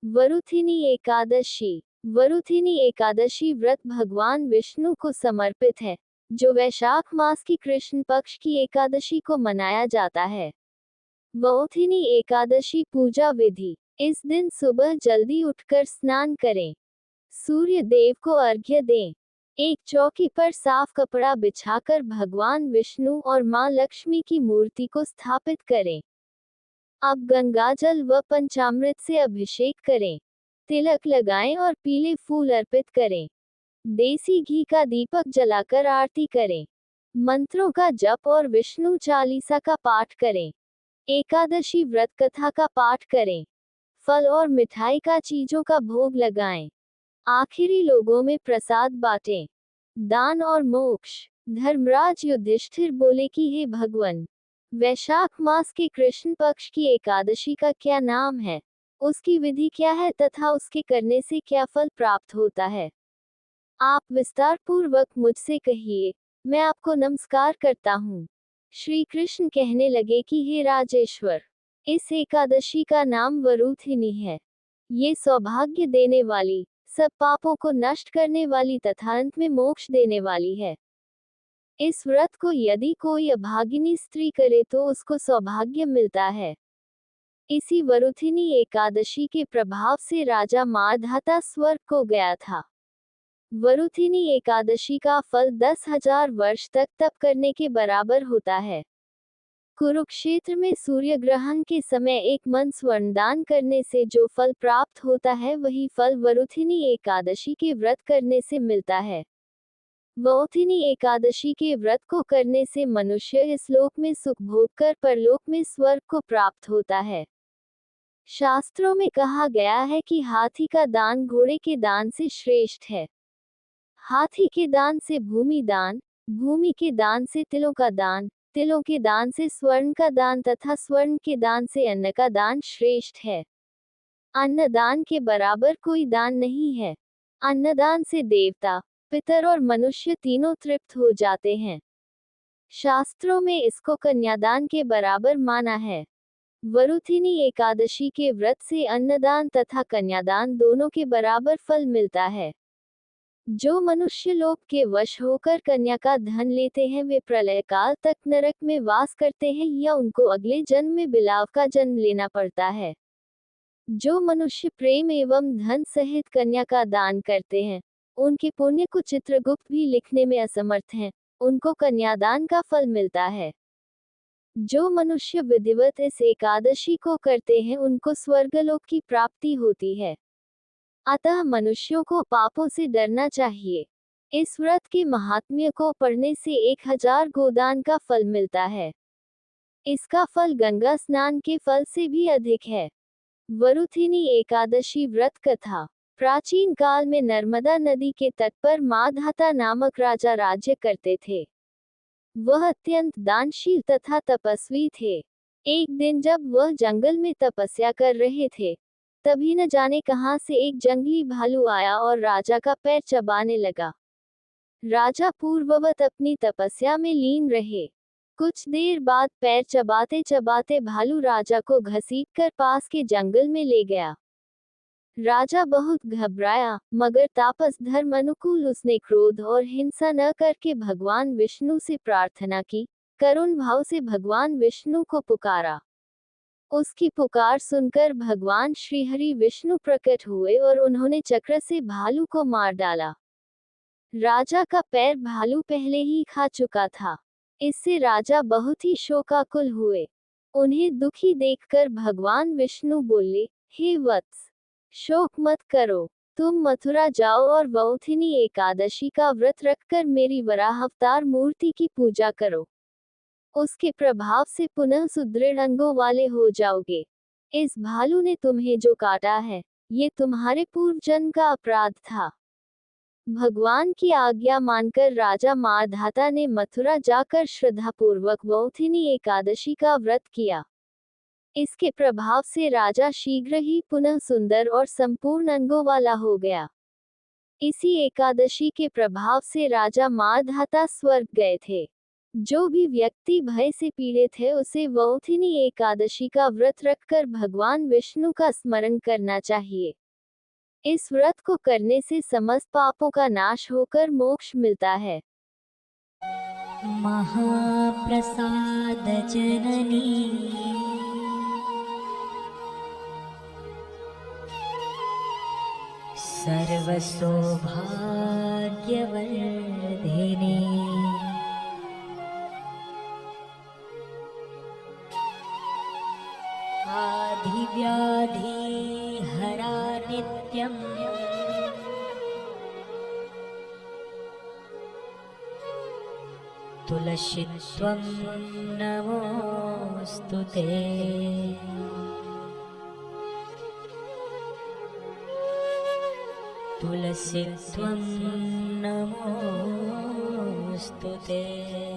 वरुथिनी एकादशी। वरुथिनी एकादशी व्रत भगवान विष्णु को समर्पित है, जो वैशाख मास की कृष्ण पक्ष की एकादशी को मनाया जाता है। वरुथिनी एकादशी पूजा विधि। इस दिन सुबह जल्दी उठकर स्नान करें। सूर्य देव को अर्घ्य दें। एक चौकी पर साफ कपड़ा बिछाकर भगवान विष्णु और मां लक्ष्मी की मूर्ति को स्थापित करें। अब गंगाजल व पंचामृत से अभिषेक करें। तिलक लगाएं और पीले फूल अर्पित करें। देसी घी का दीपक जलाकर आरती करें। मंत्रों का जप और विष्णु चालीसा का पाठ करें। एकादशी व्रत कथा का पाठ करें। फल और मिठाई का चीजों का भोग लगाएं। आखिरी लोगों में प्रसाद बांटें। दान और मोक्ष। धर्मराज युधिष्ठिर बोले कि हे भगवान, वैशाख मास के कृष्ण पक्ष की एकादशी का क्या नाम है, उसकी विधि क्या है तथा उसके करने से क्या फल प्राप्त होता है? आप विस्तार पूर्वक मुझसे कहिए, मैं आपको नमस्कार करता हूँ। श्री कृष्ण कहने लगे कि हे राजेश्वर, इस एकादशी का नाम वरुथिनी है। ये सौभाग्य देने वाली, सब पापों को नष्ट करने वाली तथा अंत में मोक्ष देने वाली है। इस व्रत को यदि कोई अभागिनी स्त्री करे तो उसको सौभाग्य मिलता है। इसी वरुथिनी एकादशी के प्रभाव से राजा मारधाता स्वर्ग को गया था। वरुथिनी एकादशी का फल 10,000 वर्ष तक तप करने के बराबर होता है। कुरुक्षेत्र में सूर्य ग्रहण के समय एक मन स्वर्ण दान करने से जो फल प्राप्त होता है, वही फल वरुथिनी एकादशी के व्रत करने से मिलता है। वरुथिनी एकादशी के व्रत को करने से मनुष्य इस लोक में सुख भोग कर परलोक में स्वर्ग को प्राप्त होता है। शास्त्रों में कहा गया है कि हाथी का दान घोड़े के दान से श्रेष्ठ है। हाथी के दान से भूमि दान, भूमि के दान से तिलों का दान, तिलों के दान से स्वर्ण का दान तथा स्वर्ण के दान से अन्न का दान श्रेष्ठ है। अन्न दान के बराबर कोई दान नहीं है। अन्नदान से देवता, पितर और मनुष्य तीनों तृप्त हो जाते हैं। शास्त्रों में इसको कन्यादान के बराबर माना है। वरुथिनी एकादशी के व्रत से अन्नदान तथा कन्यादान दोनों के बराबर फल मिलता है। जो मनुष्य लोक के वश होकर कन्या का धन लेते हैं, वे प्रलय काल तक नरक में वास करते हैं या उनको अगले जन्म में बिलाव का जन्म लेना पड़ता है। जो मनुष्य प्रेम एवं धन सहित कन्या का दान करते हैं, उनके पुण्य को चित्रगुप्त भी लिखने में असमर्थ हैं, उनको कन्यादान का फल मिलता है। जो मनुष्य विधिवत इस एकादशी को करते हैं, उनको स्वर्गलोक की प्राप्ति होती है। अतः मनुष्यों को पापों से डरना चाहिए। इस व्रत के महात्म्य को पढ़ने से 1000 गोदान का फल मिलता है। इसका फल गंगा स्नान के फल से भी अधिक है। वरुथिनी एकादशी व्रत कथा। प्राचीन काल में नर्मदा नदी के तट पर माधाता नामक राजा राज्य करते थे। वह अत्यंत दानशील तथा तपस्वी थे। एक दिन जब वह जंगल में तपस्या कर रहे थे, तभी न जाने कहां से एक जंगली भालू आया और राजा का पैर चबाने लगा। राजा पूर्ववत अपनी तपस्या में लीन रहे। कुछ देर बाद पैर चबाते चबाते भालू राजा को घसीटकर पास के जंगल में ले गया। राजा बहुत घबराया, मगर तापस धर्म अनुकूल उसने क्रोध और हिंसा न करके भगवान विष्णु से प्रार्थना की, करुण भाव से भगवान विष्णु को पुकारा। उसकी पुकार सुनकर भगवान श्रीहरि विष्णु प्रकट हुए और उन्होंने चक्र से भालू को मार डाला। राजा का पैर भालू पहले ही खा चुका था। इससे राजा बहुत ही शोकाकुल हुए। उन्हें दुखी देखकर भगवान विष्णु बोले, हे वत्स, शोक मत करो। तुम मथुरा जाओ और वरुथिनी एकादशी का व्रत रखकर मेरी वराह अवतार मूर्ति की पूजा करो। उसके प्रभाव से पुनः सुदृढ़ अंगों वाले हो जाओगे। इस भालू ने तुम्हें जो काटा है, ये तुम्हारे पूर्व जन्म का अपराध था। भगवान की आज्ञा मानकर राजा मारधाता ने मथुरा जाकर श्रद्धापूर्वक वरुथिनी एकादशी का व्रत किया। इसके प्रभाव से राजा शीघ्र ही पुनः सुंदर और संपूर्ण अंगों वाला हो गया। इसी एकादशी के प्रभाव से राजा मारधाता स्वर्ग गए थे। जो भी व्यक्ति भय से पीड़ित है उसे वौथिनी एकादशी का व्रत रखकर भगवान विष्णु का स्मरण करना चाहिए। इस व्रत को करने से समस्त पापों का नाश होकर मोक्ष मिलता है। महाप्रसाद जननी सर्वसौभाग्यवर्धिनी आधिव्याधि हरा नित्यम् तुलसीत्वं नमोऽस्तुते। तुलसीत्वं नमोऽस्तुते।